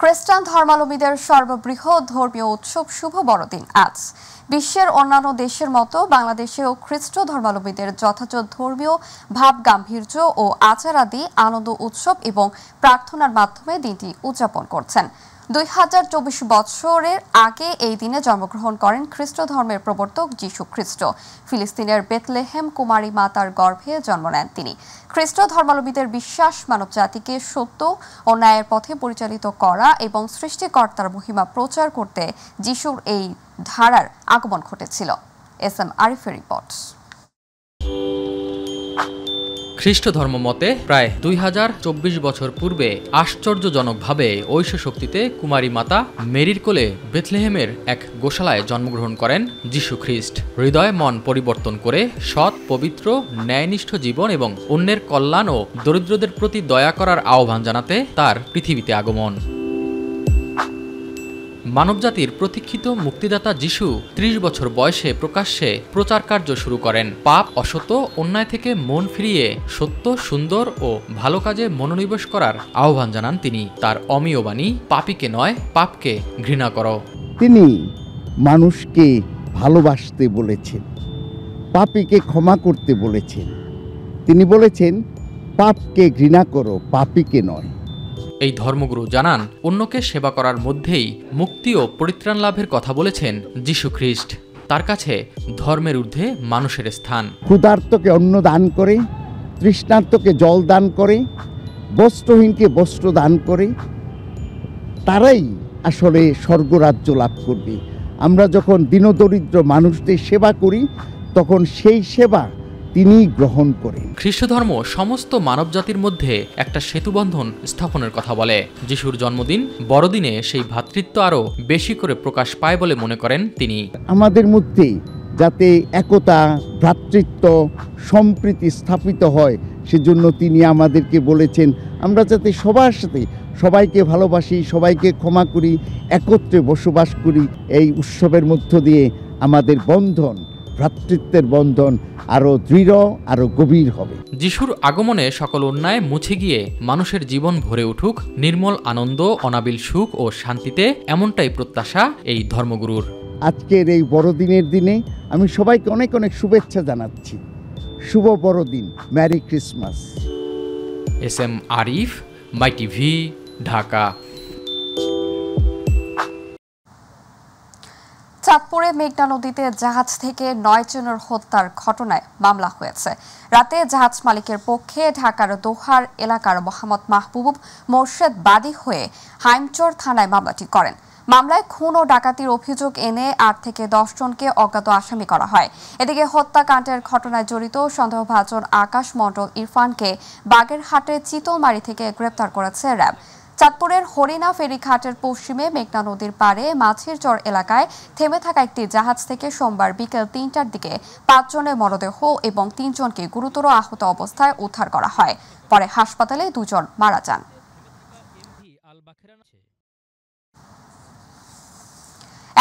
খ্রিস্টান ধর্মাবলম্বীদের সর্ববৃহৎ ধর্মীয় উৎসব শুভ বড়দিন আজ। বিশ্বের অন্যান্য দেশের মতো বাংলাদেশেও খ্রিস্ট ধর্মাবলম্বীদের যথাযথ ধর্মীয় ভাব গাম্ভীর্য ও আচারাদি আনন্দ উৎসব এবং প্রার্থনার মাধ্যমে দিনটি উদযাপন করছেন। 2024 বছরের আগে এই দিনে জন্মগ্রহণ করেন খ্রিস্ট ধর্মের প্রবর্তক যীশু খ্রিস্ট। ফিলিস্তিনের বেথলেহেম কুমারী মাতার গর্ভে জন্ম নেন তিনি। খ্রিস্ট ধর্মাবলম্বীদের বিশ্বাস মানব জাতিকে সত্য ও ন্যায়ের পথে পরিচালিত করা এবং সৃষ্টিকর্তার মহিমা প্রচার করতে যীশুর এই ধারার আগমন ঘটেছিল। এসএম আরিফের রিপোর্ট। খ্রিস্ট ধর্ম মতে প্রায় 2024 বছর পূর্বে আশ্চর্যজনকভাবে ঐশ শক্তিতে কুমারী মাতা মেরির কোলে বেথলেহেমের এক গোশালায় জন্মগ্রহণ করেন যীশু খ্রিস্ট। হৃদয় মন পরিবর্তন করে সৎ, পবিত্র, ন্যায়নিষ্ঠ জীবন এবং অন্যের কল্যাণ ও দরিদ্রদের প্রতি দয়া করার আহ্বান জানাতে তার পৃথিবীতে আগমন। মানবজাতির প্রতীক্ষিত মুক্তিদাতা যীশু 30 বছর বয়সে প্রকাশ্যে প্রচার কার্য শুরু করেন। পাপ, অসত্য, অন্যায় থেকে মন ফিরিয়ে সত্য, সুন্দর ও ভালো কাজে মনোনিবেশ করার আহ্বান জানান তিনি। তার অমীয় বাণী, পাপীকে নয়, পাপকে ঘৃণা করো। তিনি মানুষকে ভালোবাসতে বলেছেন, পাপীকে ক্ষমা করতে বলেছেন। তিনি বলেছেন, পাপকে ঘৃণা করো, পাপীকে নয়। এই ধর্মগুরু জানান, অন্যকে সেবা করার মধ্যেই মুক্তি ও পরিত্রাণ লাভের কথা বলেছেন যীশু খ্রিস্ট। তার কাছে ধর্মের ঊর্ধ্বে মানুষের স্থান। ক্ষুধার্তকে অন্ন দান করে, তৃষ্ণার্তকে জল দান করে, বস্ত্রহীনকে বস্ত্র দান করে, তারাই আসলে স্বর্গরাজ্য লাভ করবে। আমরা যখন দীনদরিদ্র মানুষদের সেবা করি, তখন সেই সেবা তিনি গ্রহণ করেন। খ্রিস্ট ধর্ম সমস্ত মানবজাতির মধ্যে একটা সেতুবন্ধন স্থাপনের কথা বলে। যিশুর জন্মদিন বড়দিনে সেই ভ্রাতৃত্ব আরও বেশি করে প্রকাশ পায় বলে মনে করেন তিনি। আমাদের মধ্যে যাতে একতা, ভ্রাতৃত্ব, সম্প্রীতি স্থাপিত হয়, সেজন্য তিনি আমাদেরকে বলেছেন আমরা যাতে সবার সাথে সবাইকে ভালোবাসি, সবাইকে ক্ষমা করি, একত্রে বসবাস করি। এই উৎসবের মধ্য দিয়ে আমাদের বন্ধন, ভ্রাতৃত্বের বন্ধন আরো দৃঢ়, আরো গভীর হবে। যিশুর আগমনে সকল অন্যায় মুছে গিয়ে মানুষের জীবন ভরে উঠুক নির্মল আনন্দ, অনাবিল সুখ ও শান্তিতে, এমনটাই প্রত্যাশা এই ধর্মগুরুর। আজকের এই বড়দিনের দিনে আমি সবাইকে অনেক অনেক শুভেচ্ছা জানাচ্ছি। শুভ বড়দিন, ম্যারি ক্রিসমাস। এসএম আরিফ, মাই টিভি, ঢাকা। চাঁদপুরে মেঘনা নদীতে জাহাজ থেকে 9 জনের হত্যার ঘটনায় মামলা হয়েছে। রাতে জাহাজ মালিকের পক্ষে ঢাকার দোহার এলাকার মোহাম্মদ মাহবুব মোর্শেদ বাদী হয়ে হাইমচর থানায় মামলাটি করেন। মামলায় খুন ও ডাকাতির অভিযোগ এনে 8 থেকে 10 জনকে অজ্ঞাত আসামি করা হয়। এদিকে হত্যাকাণ্ডের ঘটনায় জড়িত সন্দেহভাজন আকাশ মণ্ডল ইরফানকে বাগেরহাটের চিতলমারি থেকে গ্রেপ্তার করেছে র্যাব। চাঁদপুরের হরিণা ফেরিঘাটের পশ্চিমে মেঘনা নদীর পাড়ে মাঝির চর এলাকায় থেমে থাকা একটি জাহাজ থেকে সোমবার বিকেল 3টার দিকে 5 জনের মরদেহ এবং 3 জনকে গুরুতর আহত অবস্থায় উদ্ধার করা হয়। পরে হাসপাতালে 2 জন মারা যান।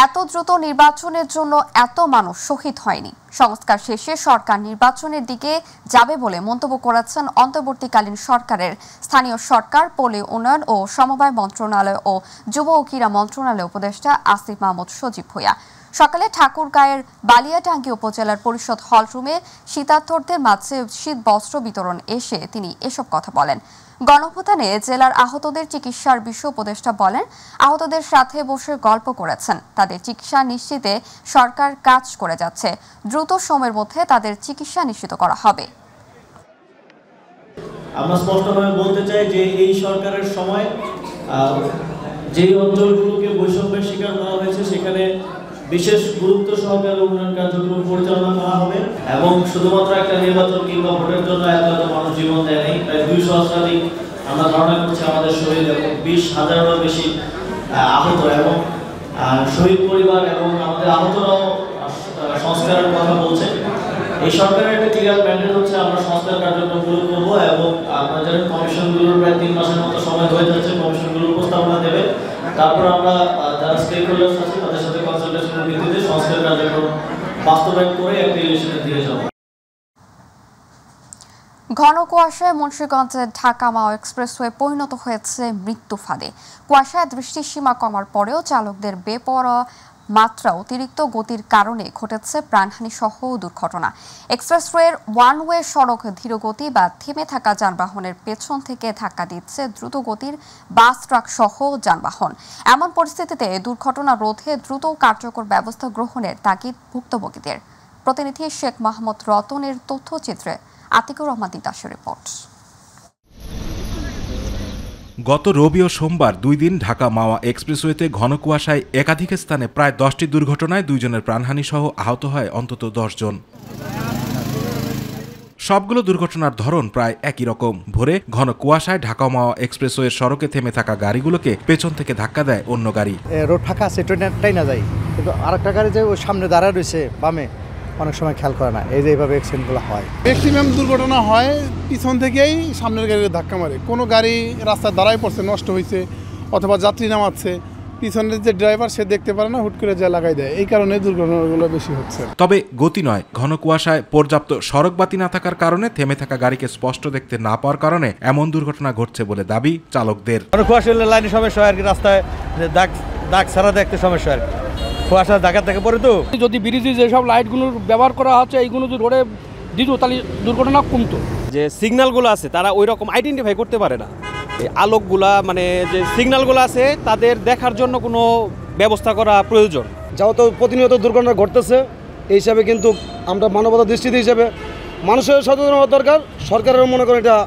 এত দ্রুত নির্বাচনের জন্য এত মানুষ শহীদ হয়নি। সংস্কার শেষে সরকার নির্বাচনের দিকে যাবে বলে মন্তব্য করেছেন অন্তর্বর্তীকালীন সরকারের স্থানীয় সরকার, পল্লী উন্নয়ন ও সমবায় মন্ত্রণালয় ও যুব ও ক্রীড়া মন্ত্রণালয় উপদেষ্টা আসিফ মাহমুদ সজীব ভূঁইয়া। সকালে ঠাকুরগাঁয়ের বালিয়াটাঙ্গী উপজেলার পরিষদ হলরুমে শীতার্থদের মাঝে শীত বস্ত্র বিতরণ এসে তিনি এসব কথা বলেন। গণঅভ্যুত্থানে জেলার আহতদের চিকিৎসার বিষয়ে উপদেষ্টা বলেন, আহতদের সাথে বসে গল্প করেছেন। তাদের চিকিৎসা নিশ্চিতে সরকার কাজ করে যাচ্ছে। দ্রুত সময়ের মধ্যে তাদের চিকিৎসা নিশ্চিত করা হবে। আমরা স্পষ্টভাবে বলতে চাই যে এই সরকারের সময় যে অঞ্চলগুলোকে বৈষম্যের শিকার করা হয়েছে সেখানে বিশেষ গুরুত্ব সহকারে উন্নয়ন কার্যক্রম পরিচালনা করা হবে এবং শুধুমাত্র একটা নির্বাচন কিংবা ভোটের জন্য এত মানুষ জীবন দেয়নি। প্রায় 200 শতাধিক আমরা ধারণা করছি আমাদের শহীদ এবং 20,000-এরও বেশি আহত এবং শহীদ পরিবার এবং আমাদের আহতরাও সংস্কারের কথা বলছে। এই সরকারের একটা ক্লিয়ার ম্যান্ডেট হচ্ছে আমরা সংস্কার কার্যক্রমগুলো করবো এবং আপনারা জানেন কমিশনগুলোর প্রায় 3 মাসের মতো সময় হয়ে যাচ্ছে। কমিশনগুলোর উপস্থাপনা দেবে, তারপর আমরা যারা স্টেক হোল্ডার্স আছে তাদের সাথে কনসালটেশনের ভিত্তিতে সংস্কার কার্যক্রম বাস্তবায়ন করে একটা ইলেকশনের দিকে যাব। ঘন কুয়াশায় মুন্সিগঞ্জের ঢাকা মাও এক্সপ্রেসওয়ে পরিণত হয়েছে মৃত্যু ফাঁদে। কুয়াশায় দৃষ্টির সীমা কমার পরেও চালকদের বেপরোয়া মাত্রা অতিরিক্ত গতির কারণে ঘটেছে প্রাণহানি সহ দুর্ঘটনা। এক্সপ্রেসওয়ের ওয়ান ওয়ে সড়ক ধীরগতি বা থেমে থাকা যানবাহনের পেছন থেকে ধাক্কা দিচ্ছে দ্রুত গতির বাস, ট্রাক সহ যানবাহন। এমন পরিস্থিতিতে দুর্ঘটনা রোধে দ্রুত কার্যকর ব্যবস্থা গ্রহণের তাগিদ ভুক্তভোগীদের। প্রতিনিধি শেখ মাহমুদ রতনের তথ্যচিত্রে আতিকুর রহমান তিতাসের রিপোর্ট। গত রবি ও সোমবার 2 দিন ঢাকা মাওয়া এক্সপ্রেসওয়েতে ঘন কুয়াশায় একাধিক স্থানে প্রায় 10টি দুর্ঘটনায় 2 জনের প্রাণহানি সহ আহত হয় অন্তত 10 জন। সবগুলো দুর্ঘটনার ধরন প্রায় একই রকম। ভোরে ঘন কুয়াশায় ঢাকা মাওয়া এক্সপ্রেসওয়ের সড়কে থেমে থাকা গাড়িগুলোকে পেছন থেকে ধাক্কা দেয় অন্য গাড়ি। রোড ফাঁকা আছে, ট্রেনটাই না যায়, কিন্তু আরেকটা গাড়ি যে ওই সামনে দাঁড়ায় রয়েছে বামে, অনেক সময় খেয়াল করে না, এই যে এইভাবে অ্যাক্সিডেন্টগুলো হয়। ম্যাক্সিমাম দুর্ঘটনা হয় পিছন থেকেই সামনের গাড়িকে ধাক্কা মারে। কোনো গাড়ি রাস্তায় দাঁড়ায় পড়ছে, নষ্ট হয়েছে, অথবা যাত্রী নামাচ্ছে, পিছনের যে ড্রাইভার সে দেখতে পারে না, হুট করে যা লাগাই দেয়, এই কারণে দুর্ঘটনাগুলো বেশি হচ্ছে। তবে গতি নয়, ঘন কুয়াশায় পর্যাপ্ত সড়ক বাতি না থাকার কারণে থেমে থাকা গাড়িকে স্পষ্ট দেখতে না পাওয়ার কারণে এমন দুর্ঘটনা ঘটছে বলে দাবি চালকদের। কুয়াশা লাইনে সমস্যা হয় আর কি, রাস্তায় দাগ ছাড়া দেখতে সমস্যা আর কি, কুয়াশা ঢাকা থেকে পড়ে। তো যদি ব্রিজে যেসব লাইটগুলোর ব্যবহার করা হচ্ছে এইগুলো যদি রোডে দিত তাহলে দুর্ঘটনা কমতো। যে সিগন্যালগুলো আছে তারা ওই রকম আইডেন্টিফাই করতে পারে না। এই আলোকগুলা মানে যে সিগন্যালগুলো আছে তাদের দেখার জন্য কোনো ব্যবস্থা করা প্রয়োজন। যেহেতু প্রতিনিয়ত দুর্ঘটনা ঘটতেছে, এই হিসাবে কিন্তু আমরা মানবতা দৃষ্টিতে হিসেবে মানুষের সচেতন হওয়া দরকার, সরকারের মনে করেন এটা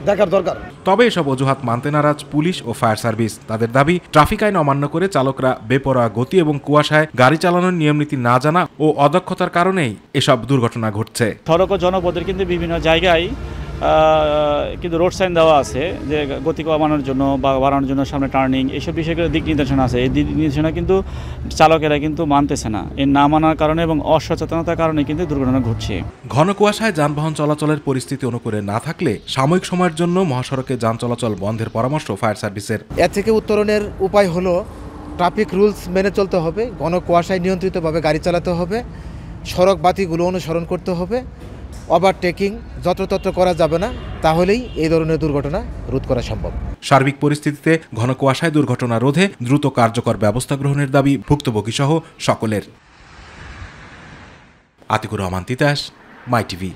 দেখার দরকার। তবে এসব অজুহাত মানতে নারাজ পুলিশ ও ফায়ার সার্ভিস। তাদের দাবি, ট্রাফিক আইন অমান্য করে চালকরা বেপরোয়া গতি এবং কুয়াশায় গাড়ি চালানোর নিয়মনীতি না জানা ও অদক্ষতার কারণেই এসব দুর্ঘটনা ঘটছে। সড়ক ও জনপথের কিন্তু বিভিন্ন জায়গায় কিন্তু রোড সাইন দেওয়া আছে যে গতি কমানোর জন্য বা বাড়ানোর জন্য, সামনে টার্নিং, এইসব বিষয়গুলো দিক নির্দেশনা আছে। এই দিক নির্দেশনা কিন্তু চালকেরা কিন্তু মানতেছে না। এর না মানার কারণে এবং অসচেতনতার কারণে কিন্তু দুর্ঘটনা ঘটছে। ঘন কুয়াশায় যানবাহন চলাচলের পরিস্থিতি অনুকূলে না থাকলে সাময়িক সময়ের জন্য মহাসড়কে যান চলাচল বন্ধের পরামর্শ ফায়ার সার্ভিসের। এর থেকে উত্তরণের উপায় হলো ট্রাফিক রুলস মেনে চলতে হবে, ঘন কুয়াশায় নিয়ন্ত্রিতভাবে গাড়ি চালাতে হবে, সড়ক বাতিগুলো অনুসরণ করতে হবে, ওভারটেকিং যত্রতত্র করা যাবে না, তাহলেই এই ধরনের দুর্ঘটনা রোধ করা সম্ভব। সার্বিক পরিস্থিতিতে ঘন কুয়াশায় দুর্ঘটনা রোধে দ্রুত কার্যকর ব্যবস্থা গ্রহণের দাবি ভুক্তভোগী সহ সকলের। আতিকুর রহমান তিতাস, মাই টিভি।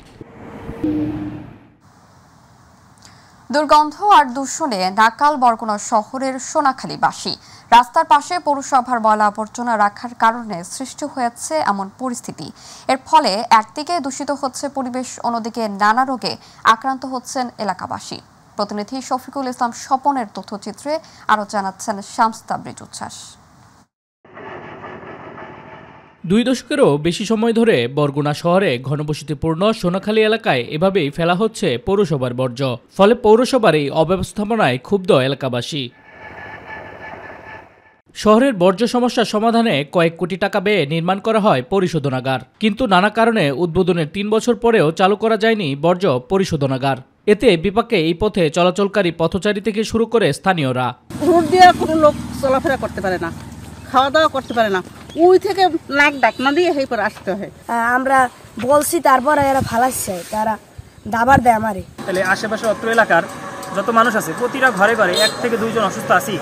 দুর্গন্ধ আর দূষণে নাকাল বরগুনা শহরের সোনাখালীবাসী। রাস্তার পাশে পৌরসভার ময়লা আবর্জনা রাখার কারণে সৃষ্টি হয়েছে এমন পরিস্থিতি। এর ফলে একদিকে দূষিত হচ্ছে পরিবেশ, অন্যদিকে নানা রোগে আক্রান্ত হচ্ছেন এলাকাবাসী। প্রতিনিধি শফিকুল ইসলাম স্বপনের তথ্যচিত্রে আরও জানাচ্ছেন শামস তাবরিজ উচ্ছ্বাস। 2 দশকেরও বেশি সময় ধরে বরগুনা শহরে ঘনবসতিপূর্ণ সোনাখালী এলাকায় এভাবেই ফেলা হচ্ছে পৌরসভার বর্জ্য। ফলে পৌরসভার এই অব্যবস্থাপনায় ক্ষুব্ধ এলাকাবাসী। শহরের বর্জ্য সমস্যা সমাধানে কয়েক কোটি টাকা ব্যয়ে নির্মাণ করা হয় পরিশোধনাগার, কিন্তু নানা কারণে উদ্বোধনের 3 বছর পরেও চালু করা যায়নি বর্জ্য পরিশোধনাগার। এতে বিপাকে এই পথে চলাচলকারী পথচারী থেকে শুরু করে স্থানীয়রা। রোড দিয়ে কোনো লোক চলাফেরা করতে পারে না, খাওয়া দাওয়া করতে পারে না, ওই থেকে নাক ডাকনা দিয়ে এই পর আসতে হয়। আমরা বলছি, তারপরে এরা ফালাচ্ছে, তারা দাবার দেয় আমারে। তাহলে আশেপাশে অত্র এলাকার যত মানুষ আছে প্রতিটা ঘরে ঘরে 1 থেকে 2 জন অসুস্থ আছি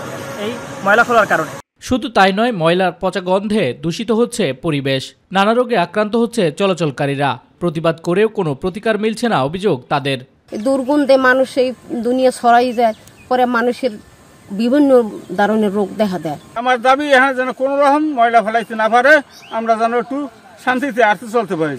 এই ময়লা ফেলার কারণে। শুধু তাই নয়, ময়লার পচা গন্ধে দূষিত হচ্ছে পরিবেশ, নানা রোগে আক্রান্ত হচ্ছে চলাচলকারীরা। প্রতিবাদ করেও কোনো প্রতিকার মিলছে না অভিযোগ তাদের। দুর্গন্ধে মানুষ এই দুনিয়া ছড়াই যায়, পরে মানুষের বিভিন্ন ধরনের রোগ দেখা দেয়। আমার দাবি এখানে যেন কোনো রকম ময়লা ফেলাইতে না পারে, আমরা যেন একটু শান্তিতে আসতে চলতে পারি।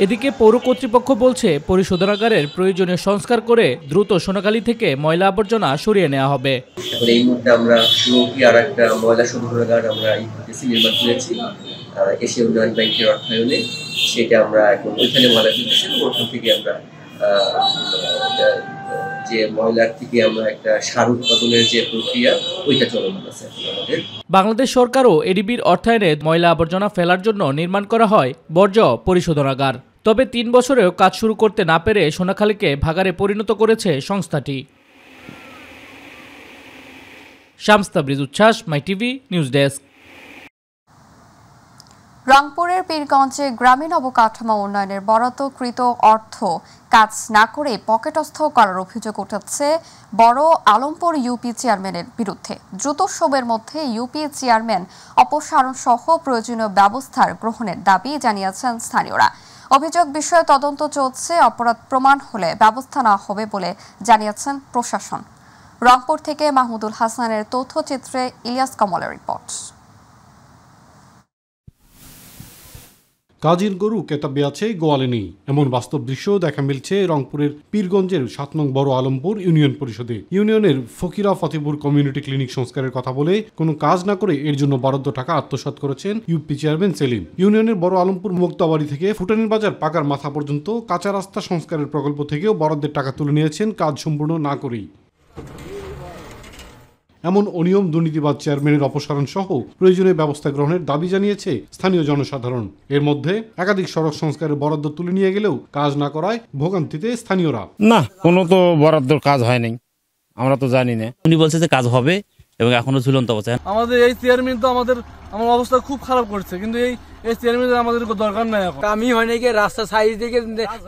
এদিকে পৌর কর্তৃপক্ষ বলছে পরিশোধনাগারের প্রয়োজনীয় সংস্কার করে দ্রুত সোনাখালী থেকে ময়লা আবর্জনা সরিয়ে নেওয়া হবে। এখন এই মুহূর্তে আমরা পুরোপুরি আর একটা ময়লা শোধনাগার আমরা নির্মাণ করেছি এশিয়া উন্নয়ন ব্যাংকের অর্থায়নে। সেটা আমরা এখন ওইখানে ময়লা ফেলতেছি, ওখান থেকে আমরা যে ময়লার থেকে আমরা একটা সার উৎপাদনের যে প্রক্রিয়া ওইটা চলমান আছে আমাদের। বাংলাদেশ সরকারও এডিবির অর্থায়নে ময়লা আবর্জনা ফেলার জন্য নির্মাণ করা হয় বর্জ্য পরিশোধনাগার। তবে 3 বছরেও কাজ শুরু করতে না পেরে সোনাখালীকে ভাগাড়ে পরিণত করেছে সংস্থাটি। শামস তাবরিজ উচ্ছ্বাস, মাই টিভি নিউজ ডেস্ক। রংপুরের পীরগঞ্জে গ্রামীণ অবকাঠামো উন্নয়নের বরাদ্দকৃত অর্থ কাজ না করে পকেটস্থ করার অভিযোগ উঠেছে বড় আলমপুর ইউপি চেয়ারম্যানের বিরুদ্ধে। দ্রুত সময়ের মধ্যে ইউপি চেয়ারম্যান অপসারণ সহ প্রয়োজনীয় ব্যবস্থার গ্রহণের দাবি জানিয়েছেন স্থানীয়রা। অভিযোগ বিষয়ে তদন্ত চলছে, অপরাধ প্রমাণ হলে ব্যবস্থা নেওয়া হবে বলে জানিয়েছেন প্রশাসন। রংপুর থেকে মাহমুদুল হাসানের তথ্যচিত্রে ইলিয়াস কমলের রিপোর্ট। কাজীর গরু কেতাবে আছে গোয়ালে নেই, এমন বাস্তব দৃশ্য দেখা মিলছে রংপুরের পীরগঞ্জের ৭ নং বড় আলমপুর ইউনিয়ন পরিষদে। ইউনিয়নের ফকিরা ফতেপুর কমিউনিটি ক্লিনিক সংস্কারের কথা বলে কোনো কাজ না করে এর জন্য বরাদ্দ টাকা আত্মসাৎ করেছেন ইউপি চেয়ারম্যান সেলিম। ইউনিয়নের বড় আলমপুর মুক্তাবাড়ি থেকে ফুটানির বাজার পাকার মাথা পর্যন্ত কাঁচা রাস্তা সংস্কারের প্রকল্প থেকেও বরাদ্দের টাকা তুলে নিয়েছেন কাজ সম্পূর্ণ না করেই। এমন অনিয়ম দুর্নীতিবাদ চেয়ারম্যানের অপসারণ সহ প্রয়োজনীয় ব্যবস্থা গ্রহণের দাবি জানিয়েছে স্থানীয় জনসাধারণ। এর মধ্যে একাধিক সড়ক সংস্কারের বরাদ্দ তুলে নিয়ে গেলেও কাজ না করায় ভোগান্তিতে স্থানীয়রা। না, কোনো তো বরাদ্দর কাজ হয় নাই, আমরা তো জানি না। উনি বলছে যে কাজ হবে এবং এখনো ঝুলন্ত অবস্থায়। আমাদের এই চেয়ারম্যান তো আমার অবস্থা খুব খারাপ করছে, কিন্তু এই চেয়ারম্যান আমাদের দরকার নাই। এখন আমি হয় নাকি রাস্তা সাইড দিকে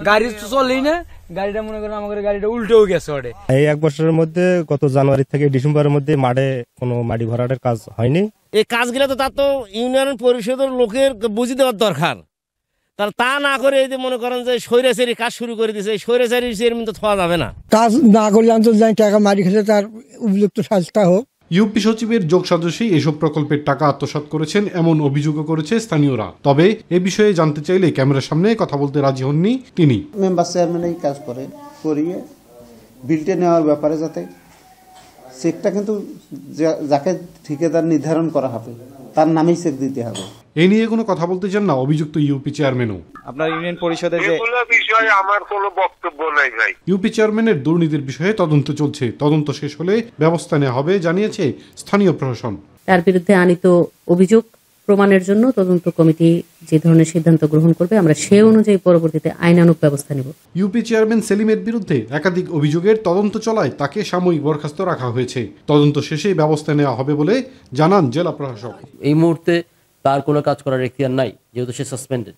গাড়ি চলেই না, গাড়িটা মনে করেন আমাদের গাড়িটা উল্টেও গেছে। ওটা এই 1 বছরের মধ্যে গত জানুয়ারি থেকে ডিসেম্বরের মধ্যে মাঠে কোনো মাটি ভরাটের কাজ হয়নি। এই কাজগুলো তো তার তো ইউনিয়ন পরিষদের লোকের বুঝি দেওয়ার দরকার। তার তা না করে এই যে মনে করেন যে স্বৈরাচারী কাজ শুরু করে দিয়েছে, এই স্বৈরাচারী চেয়ারম্যান তো থোয়া যাবে না। কাজ না করলে আন্তর্জাতিক টাকা মারি খেলে তার উপযুক্ত শাস্তি হোক। ইউপি সচিবের যোগ সদস্যই এসব প্রকল্পের টাকা আত্মসাৎ করেছেন এমন অভিযোগও করেছে স্থানীয়রা। তবে এ বিষয়ে জানতে চাইলে ক্যামেরার সামনে কথা বলতে রাজি হননি তিনি। মেম্বার চেয়ারম্যান এই কাজ করিয়ে বিলটে নেওয়ার ব্যাপারে যাতে চেকটা কিন্তু যাকে ঠিকাদার নির্ধারণ করা হবে তার নামেই চেক দিতে হবে। এ নিয়ে কোনো কথা বলতে চান না অভিযুক্ত ইউপি চেয়ারম্যানও। আপনার ইউনিয়ন পরিষদের যে বিষয়ে আমার কোনো বক্তব্য নাই ভাই। ইউপি চেয়ারম্যানের দুর্নীতির বিষয়ে তদন্ত চলছে, তদন্ত শেষ হলে ব্যবস্থা নেওয়া হবে জানিয়েছে স্থানীয় প্রশাসন। তার বিরুদ্ধে আনিত অভিযোগ প্রমাণের জন্য তদন্ত কমিটি যে ধরনের সিদ্ধান্ত গ্রহণ করবে আমরা সে অনুযায়ী পরবর্তীতে আইনানুগ ব্যবস্থা নেব। ইউপি চেয়ারম্যান সেলিমের বিরুদ্ধে একাধিক অভিযোগের তদন্ত চলায় তাকে সাময়িক বরখাস্ত রাখা হয়েছে। তদন্ত শেষে ব্যবস্থা নেওয়া হবে বলে জানান জেলা প্রশাসক। এই মুহূর্তে তার কোনো কাজ করার এখতিয়ার নাই, যেহেতু সে সাসপেন্ডেড,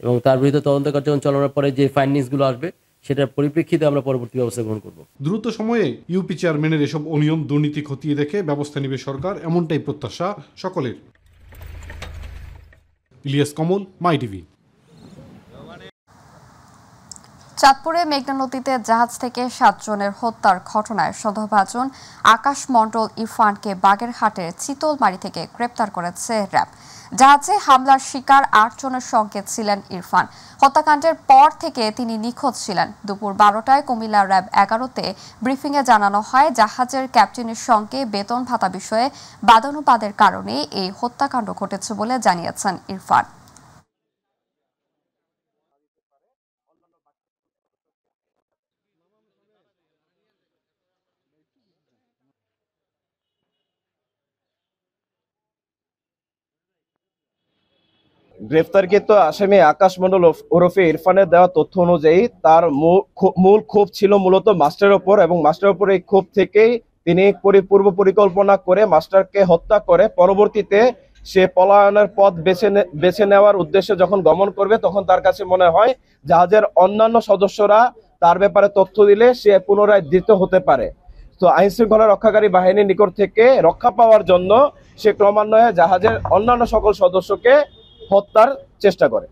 এবং তার বিরুদ্ধে তদন্ত কার্যক্রম চালানোর পরে যে ফাইন্ডিংসগুলো আসবে সেটার পরিপ্রেক্ষিতে আমরা পরবর্তী ব্যবস্থা গ্রহণ করব। দ্রুত সময়ে ইউপি চেয়ারম্যানের এসব অনিয়ম দুর্নীতি খতিয়ে দেখে ব্যবস্থা নেবে সরকার, এমনটাই প্রত্যাশা সকলের। ইলিয়াস কমল, মাই টিভি। চাঁদপুরে মেঘনা নদীতে জাহাজ থেকে 7 জনের হত্যার ঘটনায় সন্দেহভাজন আকাশ মণ্ডল ইরফানকে বাগেরহাটের চিতলমারি থেকে গ্রেপ্তার করেছে র্যাব। জাহাজে হামলার শিকার 8 জনের সঙ্গে ছিলেন ইরফান। হত্যাকাণ্ডের পর থেকে তিনি নিখোঁজ ছিলেন। দুপুর 12টায় কুমিল্লা র্যাব 11-তে ব্রিফিংয়ে জানানো হয় জাহাজের ক্যাপ্টেনের সঙ্গে বেতন ভাতা বিষয়ে বাদানুবাদের কারণে এই হত্যাকাণ্ড ঘটেছে বলে জানিয়েছেন ইরফান। গ্রেফতারকৃত আসামি আকাশ মণ্ডল ওরফে ইরফানের দেওয়া তথ্য অনুযায়ী তার মূল ক্ষোভ ছিল মূলত মাস্টারের ওপর, এবং মাস্টারের উপর এই ক্ষোভ থেকেই তিনি পূর্ব পরিকল্পনা করে মাস্টারকে হত্যা করে পরবর্তীতে সে পলায়নের পথ বেছে নেওয়ার উদ্দেশ্যে যখন গমন করবে তখন তার কাছে মনে হয় জাহাজের অন্যান্য সদস্যরা তার ব্যাপারে তথ্য দিলে সে পুনরায় ধৃত হতে পারে। তো আইন শৃঙ্খলা রক্ষাকারী বাহিনীর নিকট থেকে রক্ষা পাওয়ার জন্য সে ক্রমান্বয়ে জাহাজের অন্যান্য সকল সদস্যকে হত্যার চেষ্টা করে।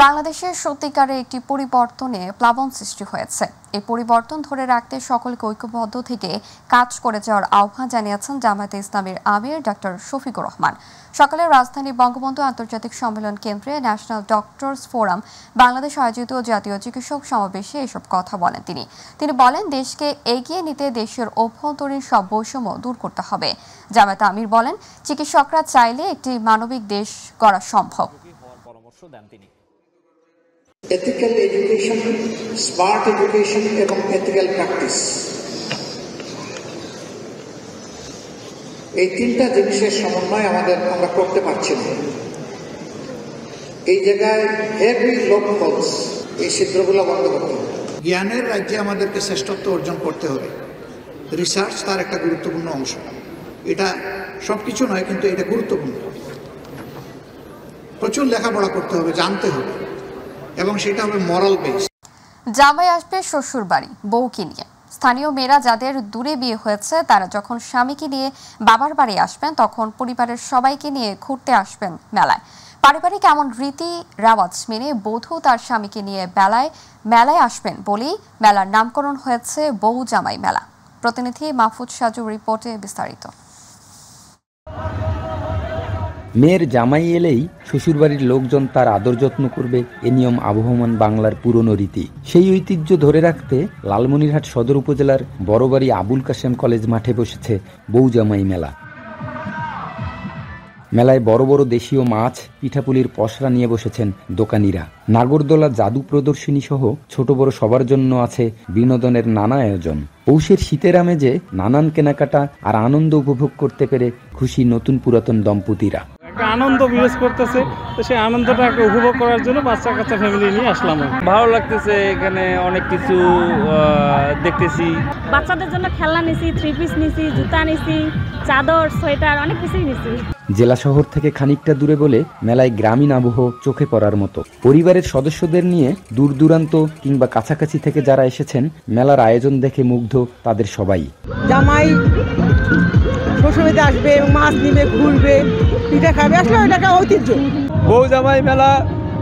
বাংলাদেশের সত্যিকারের একটি পরিবর্তনে প্লাবন সৃষ্টি হয়েছে। এই পরিবর্তন ধরে রাখতে সকলকে ঐক্যবদ্ধ থেকে কাজ করে যাওয়ার আহ্বান জানিয়েছেন জামায়াতে ইসলামীর আমির ডক্টর শফিকুর রহমান। সকালে রাজধানী বঙ্গবন্ধু আন্তর্জাতিক সম্মেলন কেন্দ্রে ন্যাশনাল ডক্টরস ফোরাম বাংলাদেশ আয়োজিত জাতীয় চিকিৎসক সমাবেশে এসব কথা বলেন তিনি বলেন দেশকে এগিয়ে নিতে দেশের অভ্যন্তরীণ সব বৈষম্য দূর করতে হবে। জামায়াতে আমির বলেন চিকিৎসকরা চাইলে একটি মানবিক দেশ গড়া সম্ভব। পরামর্শ দেন তিনি। এথিক্যাল এডুকেশন, স্মার্ট এডুকেশন এবং এথিক্যাল প্র্যাকটিস, এই 3টা জিনিসের সমন্বয় আমরা করতে পারছি না। এই জায়গায় হেভি লোকলস, এই ছিদ্রগুলো বন্ধ করতে হবে। জ্ঞানের রাজ্যে আমাদেরকে শ্রেষ্ঠত্ব অর্জন করতে হবে। রিসার্চ তার একটা গুরুত্বপূর্ণ অংশ। এটা সবকিছু নয়, কিন্তু এটা গুরুত্বপূর্ণ। প্রচুর লেখাপড়া করতে হবে, জানতে হবে, এবং সেটা হবে মরাল বেস। জামাই আসবে শ্বশুর বাড়ি বউকে নিয়ে। স্থানীয় মেয়েরা যাদের দূরে বিয়ে হয়েছে তারা যখন স্বামীকে নিয়ে বাবার বাড়ি আসবেন তখন পরিবারের সবাইকে নিয়ে ঘুরতে আসবেন মেলায়। পারিবারিক এমন রীতি রেওয়াজ মেনে বধূ তার স্বামীকে নিয়ে মেলায় আসবেন বলেই মেলার নামকরণ হয়েছে বউ জামাই মেলা। প্রতিনিধি মাহফুজ সাজু রিপোর্টে বিস্তারিত। মেয়ের জামাই এলেই শ্বশুরবাড়ির লোকজন তার আদর যত্ন করবে, এ নিয়ম আবহমান বাংলার পুরনো রীতি। সেই ঐতিহ্য ধরে রাখতে লালমনিরহাট সদর উপজেলার বড়বাড়ি আবুল কাশেম কলেজ মাঠে বসেছে বউ জামাই মেলা। মেলায় বড় বড় দেশীয় মাছ, পিঠাপুলির পসরা নিয়ে বসেছেন দোকানিরা। নাগরদোলা, জাদু প্রদর্শনী সহ ছোট বড় সবার জন্য আছে বিনোদনের নানা আয়োজন। পৌষের শীতের আমেজে নানান কেনাকাটা আর আনন্দ উপভোগ করতে পেরে খুশি নতুন পুরাতন দম্পতিরা। একটা আনন্দ বিরাজ করতেছে, তো সেই আনন্দটা উপভোগ করার জন্য বাচ্চা কাচ্চা ফ্যামিলি নিয়ে আসলাম। ভালো লাগতেছে, এখানে অনেক কিছু দেখতেছি। বাচ্চাদের জন্য খেলনা নিছি, 3 পিস নিছি, জুতা নিছি, চাদর, সোয়েটার, অনেক কিছুই নিছি। জেলা শহর থেকে খানিকটা দূরে বলে মেলায় গ্রামীণ আবহ চোখে পড়ার মতো। পরিবারের সদস্যদের নিয়ে দূর দূরান্ত কিংবা কাছাকাছি থেকে যারা এসেছেন মেলার আয়োজন দেখে মুগ্ধ তাদের সবাই। জামাই শ্বশুরবাড়িতে আসবে, মাছ নিবে, ঘুরবে, পিঠা খাবে, আসলে ওইটা ঐতিহ্য। বউ জামাই মেলা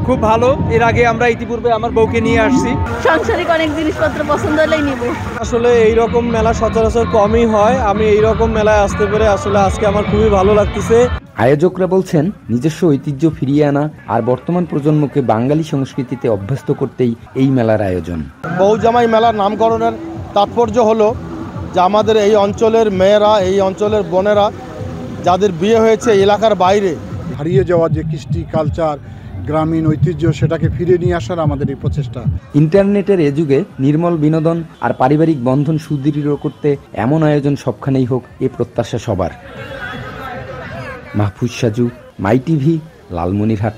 খুব ভালো। এর আগে আমরা ইতিপূর্বে আমার বউকে নিয়ে আসছি। সাংসারিক অনেক জিনিসপত্র পছন্দ হলেই নিব। আসলে এইরকম মেলা সচরাচর কমই হয়। আমি এইরকম মেলায় আসতে পেরে আসলে আজকে আমার খুবই ভালো লাগতেছে। আয়োজকরা বলছেন নিজস্ব ঐতিহ্য ফিরিয়ে আনা আর বর্তমান প্রজন্মকে বাঙালি সংস্কৃতিতে অভ্যস্ত করতেই এই মেলার আয়োজন। বউ জামাই মেলার নামকরণের তাৎপর্য হলো যে আমাদের এই অঞ্চলের মেয়েরা, এই অঞ্চলের বোনেরা যাদের বিয়ে হয়েছে এলাকার বাইরে, হারিয়ে যাওয়া যে কৃষ্টি কালচার, গ্রামীণ ঐতিহ্য, সেটাকে ফিরে নিয়ে আসার আমাদের এই প্রচেষ্টা। ইন্টারনেটের এ যুগে নির্মল বিনোদন আর পারিবারিক বন্ধন সুদৃঢ় করতে এমন আয়োজন সবখানেই হোক, এ প্রত্যাশা সবার। মাহফুজ সাজু, মাই টিভি, লালমনিরহাট।